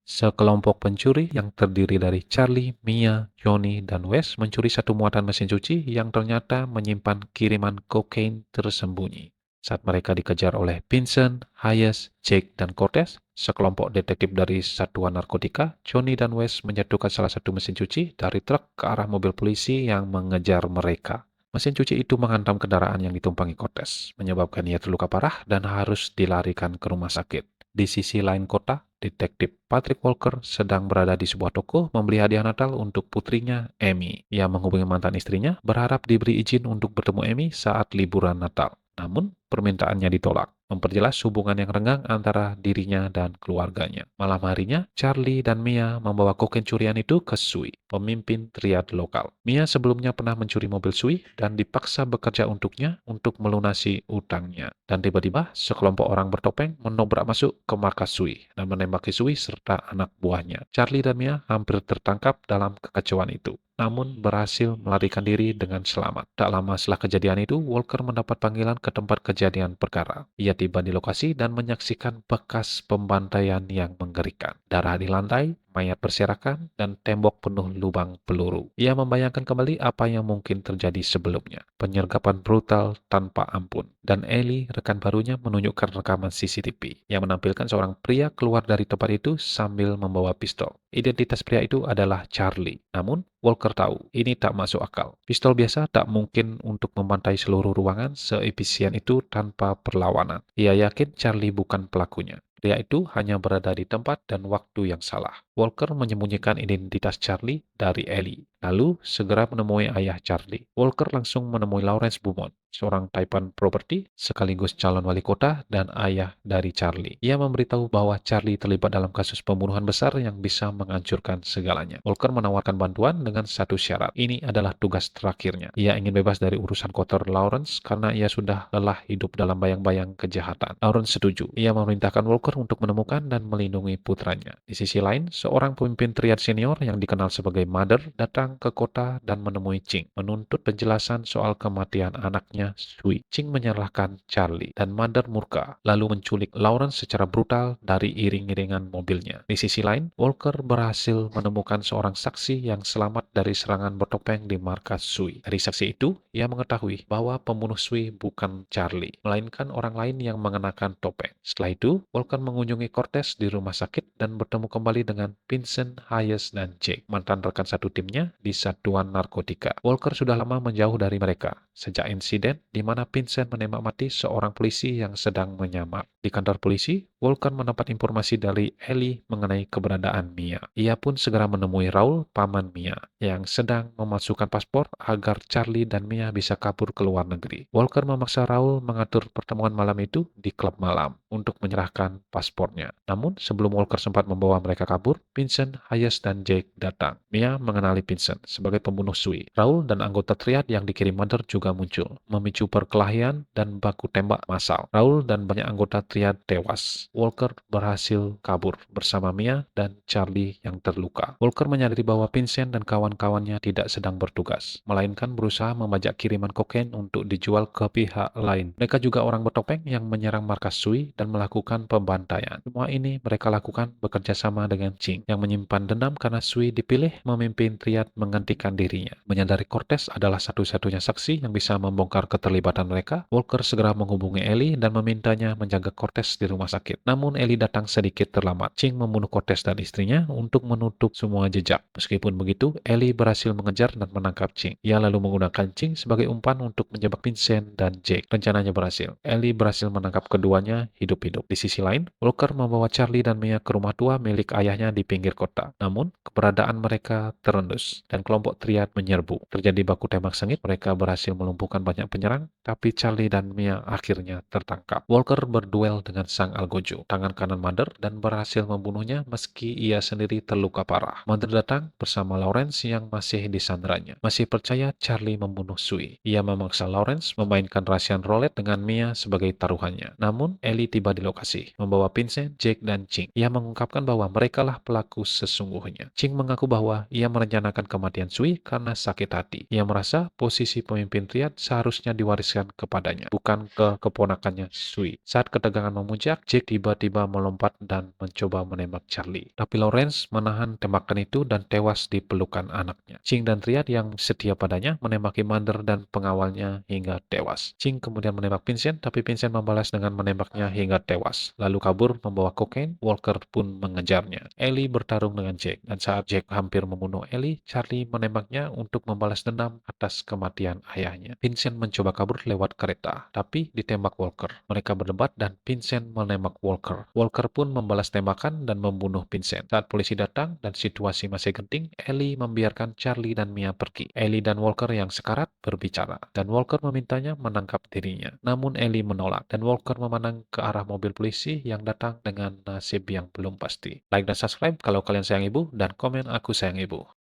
Sekelompok pencuri yang terdiri dari Charlie, Mia, Johnny, dan Wes mencuri satu muatan mesin cuci yang ternyata menyimpan kiriman kokain tersembunyi. Saat mereka dikejar oleh Vincent, Hayes, Jake, dan Cortez, sekelompok detektif dari Satuan Narkotika, Johnny dan Wes menjatuhkan salah satu mesin cuci dari truk ke arah mobil polisi yang mengejar mereka. Mesin cuci itu menghantam kendaraan yang ditumpangi Cortez, menyebabkan ia terluka parah dan harus dilarikan ke rumah sakit. Di sisi lain kota, Detektif Patrick Walker sedang berada di sebuah toko membeli hadiah Natal untuk putrinya, Amy. Ia menghubungi mantan istrinya, berharap diberi izin untuk bertemu Amy saat liburan Natal. Namun, permintaannya ditolak, memperjelas hubungan yang renggang antara dirinya dan keluarganya. Malam harinya, Charlie dan Mia membawa kokain curian itu ke Sui, pemimpin triad lokal. Mia sebelumnya pernah mencuri mobil Sui dan dipaksa bekerja untuknya untuk melunasi utangnya. Dan tiba-tiba, sekelompok orang bertopeng menobrak masuk ke markas Sui dan menembaki Sui serta anak buahnya. Charlie dan Mia hampir tertangkap dalam kekacauan itu, namun berhasil melarikan diri dengan selamat. Tak lama setelah kejadian itu, Walker mendapat panggilan ke tempat kejadian perkara. Ia tiba di lokasi dan menyaksikan bekas pembantaian yang mengerikan. Darah di lantai, mayat berserakan, dan tembok penuh lubang peluru. Ia membayangkan kembali apa yang mungkin terjadi sebelumnya. Penyergapan brutal tanpa ampun. Dan Ellie, rekan barunya, menunjukkan rekaman CCTV yang menampilkan seorang pria keluar dari tempat itu sambil membawa pistol. Identitas pria itu adalah Charlie. Namun, Walker tahu ini tak masuk akal. Pistol biasa tak mungkin untuk membantai seluruh ruangan seefisien itu tanpa perlawanan. Ia yakin Charlie bukan pelakunya. Pria itu hanya berada di tempat dan waktu yang salah. Walker menyembunyikan identitas Charlie dari Ellie, lalu segera menemui ayah Charlie. Walker langsung menemui Lawrence Beaumont, seorang taipan properti sekaligus calon wali kota dan ayah dari Charlie. Ia memberitahu bahwa Charlie terlibat dalam kasus pembunuhan besar yang bisa menghancurkan segalanya. Walker menawarkan bantuan dengan satu syarat. Ini adalah tugas terakhirnya. Ia ingin bebas dari urusan kotor Lawrence karena ia sudah lelah hidup dalam bayang-bayang kejahatan. Lawrence setuju. Ia memerintahkan Walker untuk menemukan dan melindungi putranya. Di sisi lain, seorang pemimpin triad senior yang dikenal sebagai Mother datang ke kota dan menemui Ching, menuntut penjelasan soal kematian anaknya Sui. Ching menyalahkan Charlie dan Mother murka, lalu menculik Lawrence secara brutal dari iring-iringan mobilnya. Di sisi lain, Walker berhasil menemukan seorang saksi yang selamat dari serangan bertopeng di markas Sui. Dari saksi itu, ia mengetahui bahwa pembunuh Sui bukan Charlie, melainkan orang lain yang mengenakan topeng. Setelah itu, Walker mengunjungi Cortez di rumah sakit dan bertemu kembali dengan Vincent, Hayes, dan Jake, mantan rekan satu timnya di Satuan Narkotika. Walker sudah lama menjauh dari mereka, sejak insiden di mana Vincent menembak mati seorang polisi yang sedang menyamar. Di kantor polisi, Walker mendapat informasi dari Ellie mengenai keberadaan Mia. Ia pun segera menemui Raul, paman Mia, yang sedang memasukkan paspor agar Charlie dan Mia bisa kabur ke luar negeri. Walker memaksa Raul mengatur pertemuan malam itu di klub malam untuk menyerahkan paspornya. Namun, sebelum Walker sempat membawa mereka kabur, Vincent, Hayes, dan Jake datang. Mia mengenali Vincent sebagai pembunuh Sui. Raul dan anggota triad yang dikirim Mother juga muncul, memicu perkelahian dan baku tembak massal. Raul dan banyak anggota triad tewas. Walker berhasil kabur bersama Mia dan Charlie yang terluka. Walker menyadari bahwa Vincent dan kawan-kawannya tidak sedang bertugas, melainkan berusaha membajak kiriman kokain untuk dijual ke pihak lain. Mereka juga orang bertopeng yang menyerang markas Sui dan melakukan pembantaian. Semua ini mereka lakukan bekerja sama dengan Ching, yang menyimpan dendam karena Sui dipilih memimpin triad menggantikan dirinya. Menyadari Cortez adalah satu-satunya saksi yang bisa membongkar keterlibatan mereka, Walker segera menghubungi Ellie dan memintanya menjaga Cortez di rumah sakit. Namun Ellie datang sedikit terlambat. Ching membunuh Cortez dan istrinya untuk menutup semua jejak. Meskipun begitu, Ellie berhasil mengejar dan menangkap Ching. Ia lalu menggunakan Ching sebagai umpan untuk menjebak Vincent dan Jake. Rencananya berhasil. Ellie berhasil menangkap keduanya hidup-hidup. Di sisi lain, Walker membawa Charlie dan Mia ke rumah tua milik ayahnya di pinggir kota. Namun, keberadaan mereka terendus dan kelompok triad menyerbu. Terjadi baku tembak sengit, mereka berhasil melumpuhkan banyak penyerang, tapi Charlie dan Mia akhirnya tertangkap. Walker berduel dengan sang algojo, tangan kanan Mother, dan berhasil membunuhnya meski ia sendiri terluka parah. Mother datang bersama Lawrence yang masih disandaranya. Masih percaya Charlie membunuh Sui. Ia memaksa Lawrence memainkan Russian roulette dengan Mia sebagai taruhannya. Namun, Ellie tiba di lokasi, membawa Vincent, Jake, dan Ching. Ia mengungkapkan bahwa merekalah pelaku sesungguhnya. Ching mengaku bahwa ia merencanakan kematian Sui karena sakit hati. Ia merasa posisi pemimpin triad seharusnya diwariskan kepadanya, bukan ke keponakannya Sui. Saat ketegangan memuncak, Jake tiba tiba-tiba melompat dan mencoba menembak Charlie. Tapi Lawrence menahan tembakan itu dan tewas di pelukan anaknya. Ching dan Triad yang setia padanya menembaki Mother dan pengawalnya hingga tewas. Ching kemudian menembak Vincent, tapi Vincent membalas dengan menembaknya hingga tewas. Lalu kabur membawa kokain, Walker pun mengejarnya. Ellie bertarung dengan Jack, dan saat Jack hampir membunuh Ellie, Charlie menembaknya untuk membalas dendam atas kematian ayahnya. Vincent mencoba kabur lewat kereta, tapi ditembak Walker. Mereka berdebat dan Vincent menembak Walker. Walker pun membalas tembakan dan membunuh Vincent. Saat polisi datang dan situasi masih genting, Ellie membiarkan Charlie dan Mia pergi. Ellie dan Walker yang sekarat berbicara, dan Walker memintanya menangkap dirinya. Namun Ellie menolak, dan Walker memandang ke arah mobil polisi yang datang dengan nasib yang belum pasti. Like dan subscribe kalau kalian sayang ibu, dan komen aku sayang ibu.